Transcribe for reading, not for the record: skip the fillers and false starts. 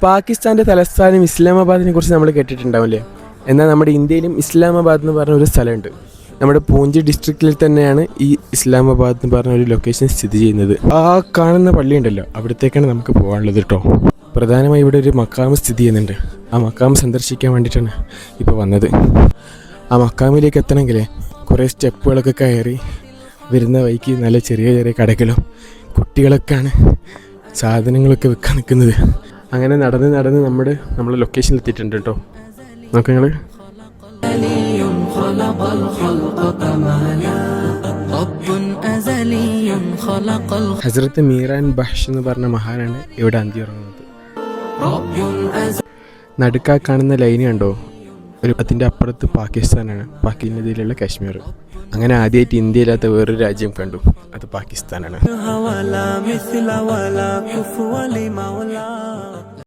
പാകിസ്ഥാൻ്റെ തലസ്ഥാനം ഇസ്ലാമാബാദിനെ കുറിച്ച് നമ്മൾ കേട്ടിട്ടുണ്ടാവില്ലേ? എന്നാൽ നമ്മുടെ ഇന്ത്യയിലും ഇസ്ലാമാബാദ് എന്ന് പറഞ്ഞ ഒരു സ്ഥലമുണ്ട്. നമ്മുടെ പൂഞ്ച് ഡിസ്ട്രിക്റ്റിൽ തന്നെയാണ് ഈ ഇസ്ലാമാബാദ് എന്ന് പറഞ്ഞ ഒരു ലൊക്കേഷൻ സ്ഥിതി ചെയ്യുന്നത്. ആ കാണുന്ന പള്ളി ഉണ്ടല്ലോ, അവിടത്തേക്കാണ് നമുക്ക് പോകാനുള്ളത് കേട്ടോ. പ്രധാനമായി ഇവിടെ ഒരു മക്കാമ് സ്ഥിതി ചെയ്യുന്നുണ്ട്. ആ മക്കാമ് സന്ദർശിക്കാൻ വേണ്ടിയിട്ടാണ് ഇപ്പോൾ വന്നത്. ആ മക്കാമിലേക്ക് എത്തണമെങ്കിൽ കുറേ സ്റ്റെപ്പുകളൊക്കെ കയറി വരുന്ന വഴിക്ക് നല്ല ചെറിയ ചെറിയ കടകളും കുട്ടികളൊക്കെയാണ് സാധനങ്ങളൊക്കെ വെക്കാൻ നിൽക്കുന്നത്. അങ്ങനെ നടന്ന് നമ്മുടെ ലൊക്കേഷനിൽ എത്തിയിട്ടുണ്ട് കേട്ടോ. നോക്കാം നിങ്ങൾ. ഹസ്രത്ത് മീറാൻ ബഹ്ഷ് എന്ന് പറഞ്ഞ മഹാനാണ് ഇവിടെ അന്തി ഉറങ്ങുന്നത്. നടുക്കാ കാണുന്ന ലൈന് കണ്ടോ, അതിൻ്റെ അപ്പുറത്ത് പാകിസ്ഥാനാണ്, പാകിസ്ഥാനിലുള്ള കാശ്മീർ. അങ്ങനെ ആദ്യമായിട്ട് ഇന്ത്യയില്ലാത്ത വേറൊരു രാജ്യം കണ്ടു, അത് പാകിസ്ഥാനാണ്.